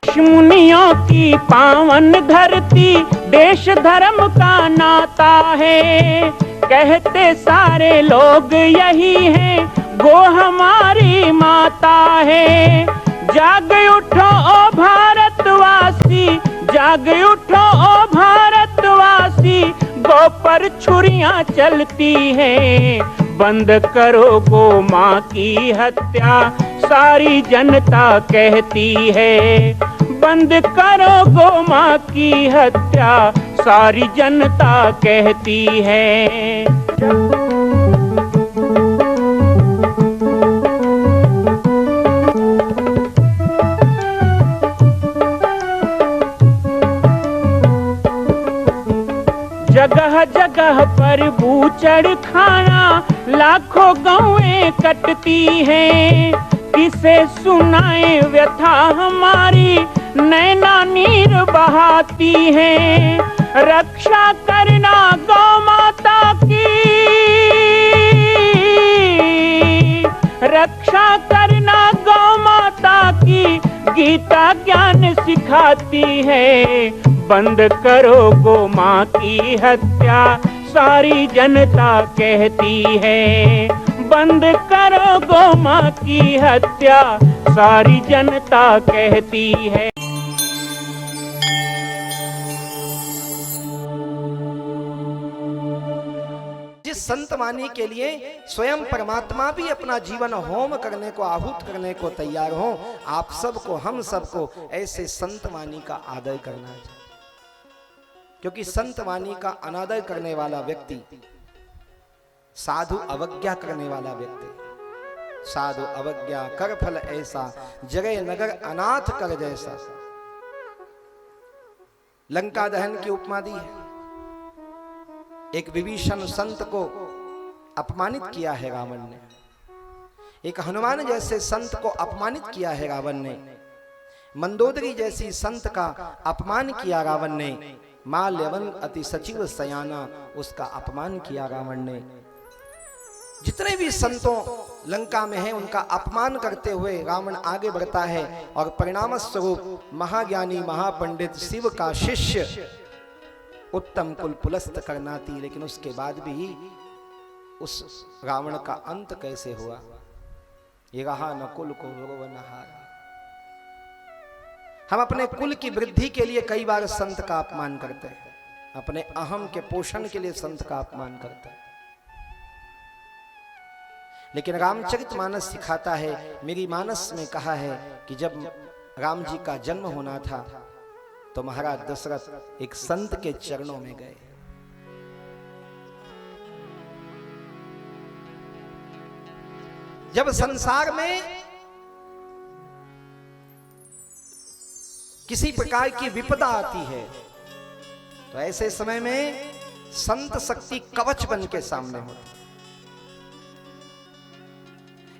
ऋषि मुनियों की पावन धरती, देश धर्म का नाता है। कहते सारे लोग यही हैं, गो हमारी माता है। जाग उठो ओ भारतवासी, जाग उठो ओ भारतवासी, गो पर छुरियां चलती हैं। बंद करो गो माँ की हत्या, सारी जनता कहती है। बंद करो गो माँ की हत्या, सारी जनता कहती है। जगह जगह पर बूचड़ खाना, लाखों गौएं कटती हैं। किसे सुनाए व्यथा हमारी, नैना नीर बहाती हैं। रक्षा करना गौ माता की, रक्षा करना गौ माता की, गीता ज्ञान सिखाती है। बंद करो गो माँ की हत्या, सारी जनता कहती है। बंद करो गो माँ की हत्या, सारी जनता कहती है। जिस संत वाणी के लिए स्वयं परमात्मा भी अपना जीवन होम करने को, आहूत करने को तैयार हो, आप सबको, हम सबको ऐसे संत वाणी का आदर करना चाहिए। क्योंकि संत वाणी का अनादर करने वाला व्यक्ति साधु अवज्ञा करने वाला व्यक्ति। साधु अवज्ञा कर फल ऐसा, जगह नगर अनाथ कर जैसा। लंका दहन की उपमा दी है। एक विभीषण संत को अपमानित किया है रावण ने, एक हनुमान जैसे संत को अपमानित किया है रावण ने, मंदोदरी जैसी संत का अपमान किया रावण ने, माल्यवन अति सचिव सयाना, उसका अपमान किया रावण ने। जितने भी संतों लंका में हैं उनका अपमान करते हुए रावण आगे बढ़ता है और परिणाम स्वरूप महाज्ञानी महापंडित शिव का शिष्य उत्तम कुल पुलस्त करनाती। लेकिन उसके बाद भी उस रावण का अंत कैसे हुआ? ये रहा न कुल को नहारा। हम अपने कुल की वृद्धि के लिए कई बार संत का अपमान करते हैं, अपने अहम के पोषण के लिए संत का अपमान करते हैं। लेकिन रामचरितमानस सिखाता है, मेरी मानस में कहा है कि जब राम जी का जन्म होना था तो महाराज दशरथ एक संत के चरणों में गए। जब संसार में किसी प्रकार की विपदा आती है तो ऐसे समय में संत शक्ति कवच बन के सामने होती।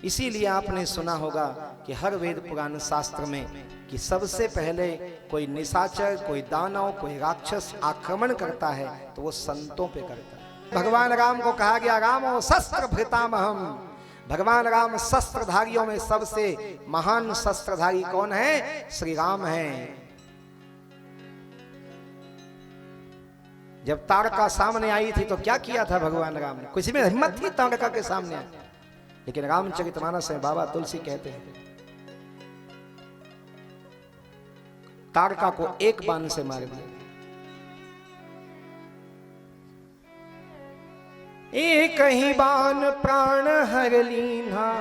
इसीलिए आपने सुना होगा कि हर वेद पुराण शास्त्र में कि सबसे पहले कोई निशाचर, कोई दानव, कोई राक्षस आक्रमण करता है तो वो संतों पे करता है। भगवान राम को कहा गया, रामो शस्त्र भृतामहम। भगवान राम शस्त्रधारियों में सबसे महान शस्त्रधारी कौन है? श्री राम है। जब ताड़का सामने आई थी तो क्या किया था भगवान राम ने? किसी में हिम्मत थी ताड़का के सामने? लेकिन रामचरितमानस में बाबा तुलसी कहते हैं ताड़का को एक बाण से मार दिया। एक ही बाण प्राण हर लीन्हा,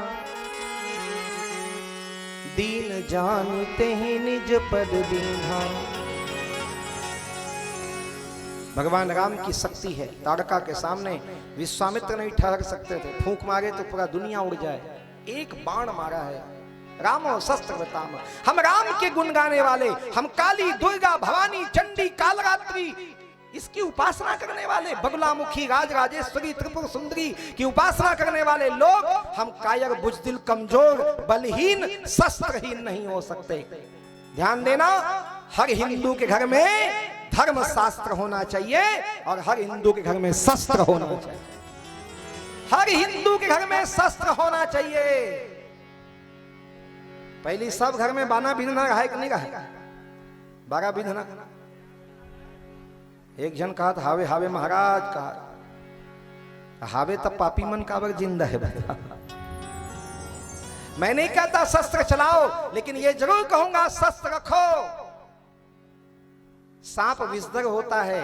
दीन जानते ही निज पद दीन्हा। भगवान राम की शक्ति है। ताड़का के सामने विश्वामित्र नहीं ठहर सकते थे, फूंक मारे तो पूरा दुनिया उड़ जाए। एक बाण मारा है। रामो शस्त्र बताम। हम राम के गुण गाने वाले, हम काली, दुर्गा, भवानी, चंडी, कालरात्रि इसकी उपासना करने वाले, बगलामुखी, राजराजेश्वरी, त्रिपुर सुंदरी की उपासना करने वाले लोग, हम कायर, बुजदिल, कमजोर, बलहीन, शस्त्रहीन नहीं हो सकते। ध्यान देना, हर हिंदू के घर में धर्म शास्त्र होना चाहिए और हर हिंदू के घर में शस्त्र होना चाहिए। हर हिंदू के घर में शस्त्र होना चाहिए। पहले सब घर में बाना बीनना रहा है कि नहीं रहा? 12 विधना। एक जन कहा था हावे हावे महाराज कहा, हावे तब पापी मन काबर जिंदा है बता। मैं नहीं कहता शस्त्र चलाओ, लेकिन ये जरूर कहूंगा शस्त्र रखो। सांप विषधर होता है,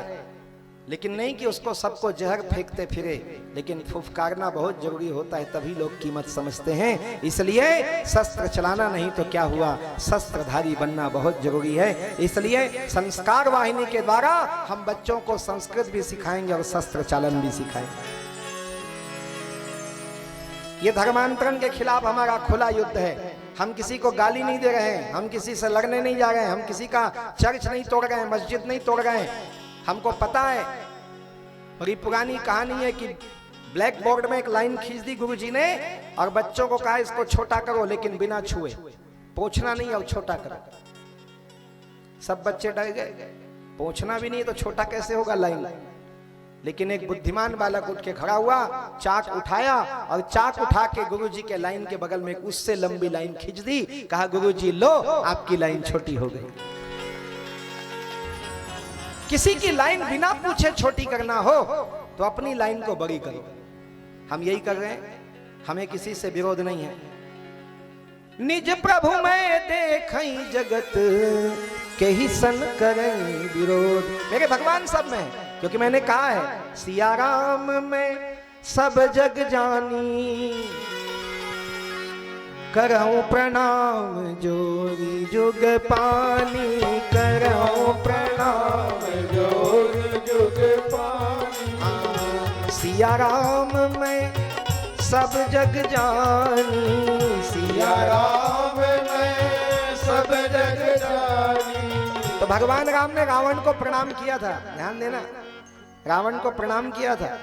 लेकिन नहीं कि उसको सबको जहर फेंकते फिरे, लेकिन फुफकारना बहुत जरूरी होता है, तभी लोग कीमत समझते हैं। इसलिए शस्त्र चलाना नहीं तो क्या हुआ, शस्त्रधारी बनना बहुत जरूरी है। इसलिए संस्कार वाहिनी के द्वारा हम बच्चों को संस्कृत भी सिखाएंगे और शस्त्र चालन भी सिखाएंगे। ये धर्मांतरण के खिलाफ हमारा खुला युद्ध है। हम किसी को गाली नहीं दे रहे हैं, हम किसी से लड़ने नहीं जा रहे हैं, हम किसी का चर्च नहीं तोड़ रहे हैं, मस्जिद नहीं तोड़ रहे हैं। हमको पता है, और ये पुरानी कहानी है कि ब्लैक बोर्ड में एक लाइन खींच दी गुरुजी ने और बच्चों को कहा इसको छोटा करो, लेकिन बिना छुए, पोंछना नहीं और छोटा करो। सब बच्चे डर गए, पोंछना भी नहीं तो छोटा कैसे होगा लाइन। लेकिन एक बुद्धिमान बालक उठ के खड़ा हुआ, चाक उठाया और चाक उठा के गुरुजी के लाइन के बगल में उससे लंबी लाइन खींच दी। कहा गुरुजी लो, आपकी लाइन छोटी हो गई। किसी की लाइन बिना पूछे छोटी करना हो तो अपनी लाइन को बड़ी करो। हम यही कर रहे हैं, हमें किसी से विरोध नहीं है। निज प्रभु मैं देखई जगत के ही सन करें विरोध। मेरे भगवान सब में, क्योंकि मैंने कहा है सिया राम में सब जग जानी, करऊं प्रणाम जोगी जुग पानी, करऊं प्रणाम जोगी जुग पानी। सिया राम में सब जग जानी, सिया राम में सब जग जानी। तो भगवान राम ने रावण को प्रणाम किया था, ध्यान देना, रावण को प्रणाम किया था।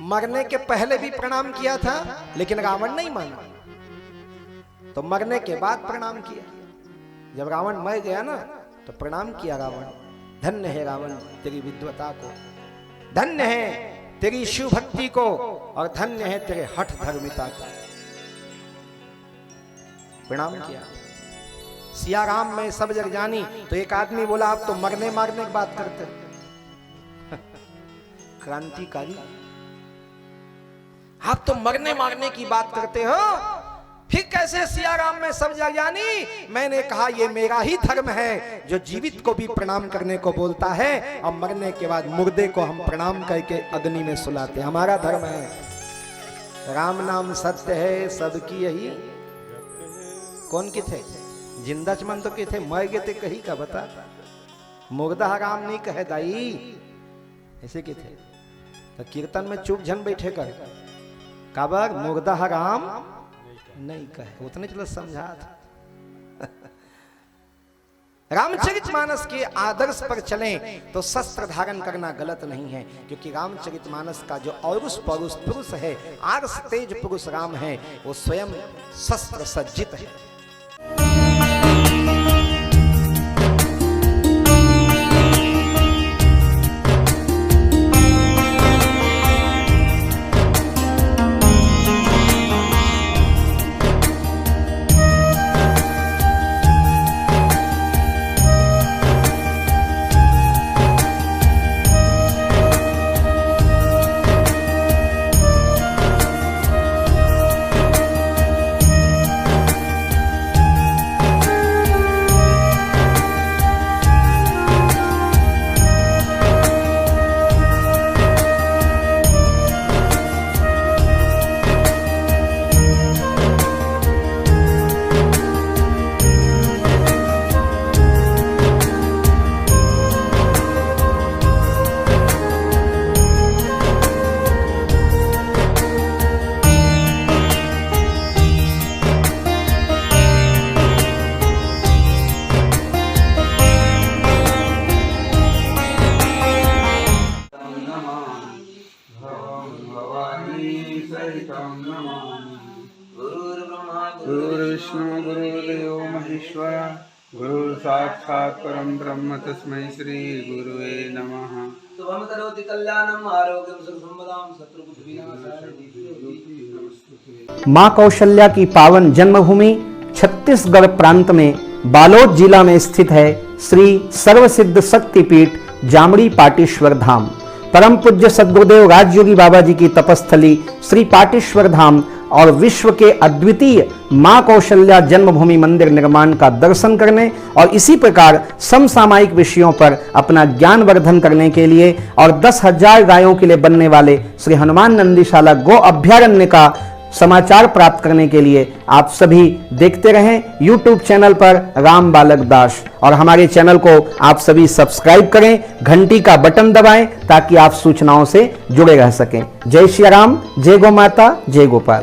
मरने के पहले भी प्रणाम किया था, लेकिन रावण नहीं माना, तो मरने के बाद प्रणाम किया। जब रावण मर गया ना तो प्रणाम किया रावण। धन्य है रावण तेरी विद्वता को, धन्य है तेरी शिव भक्ति को, और धन्य है तेरे हठ धर्मिता को। प्रणाम किया। सिया राम में सब जग जानी। तो एक आदमी बोला आप तो मरने मारने की बात करते। क्रांतिकारी, आप तो मरने मारने की बात करते हो, फिर कैसे सिया राम में सब जग जानी? मैंने कहा ये मेरा ही धर्म है जो जीवित को भी प्रणाम करने को बोलता है और मरने के बाद मुर्दे को हम प्रणाम करके अग्नि में सुलाते। हमारा धर्म है। राम नाम सत्य है सबकी यही। कौन के थे? जिंदा चमन तो के थे, मर गए थे कहीं का बता। मुर्दा राम नहीं कहे दाई, ऐसे के थे। तो कीर्तन में चुप झन बैठे कर काबर मुर्दा राम नहीं कहे, उतने चलो समझा था। रामचरितमानस के आदर्श पर चलें तो शस्त्र धारण करना गलत नहीं है, क्योंकि रामचरितमानस का जो औरुष पौरुष पुरुष है, आर्ष तेज पुरुष राम है, वो स्वयं शस्त्र सज्जित है। गुरुर्विष्णु गुरुर्देवो महेश्वर गुरु साक्षात् परम ब्रह्म तस्मै श्री गुरुवे नमः। शुभम करोति कल्याणम आरोग्यम सुखसंपदाम शत्रुबुद्धिविनाशाय। मां कौशल्या की पावन जन्मभूमि छत्तीसगढ़ प्रांत में बालोद जिला में स्थित है श्री सर्वसिद्ध शक्तिपीठ जामड़ी पाटेश्वर धाम, परम पूज्य सद्गुरुदेव राजयोगी बाबा जी की तपस्थली श्री पाटेश्वर धाम और विश्व के अद्वितीय मां कौशल्या जन्मभूमि मंदिर निर्माण का दर्शन करने और इसी प्रकार समसामयिक विषयों पर अपना ज्ञान वर्धन करने के लिए और 10,000 गायों के लिए बनने वाले श्री हनुमान नंदीशाला गो अभ्यारण्य का समाचार प्राप्त करने के लिए आप सभी देखते रहें YouTube चैनल पर राम बालक दास, और हमारे चैनल को आप सभी सब्सक्राइब करें, घंटी का बटन दबाएं ताकि आप सूचनाओं से जुड़े रह सकें। जय श्री राम, जय गौ माता, जय गोपाल।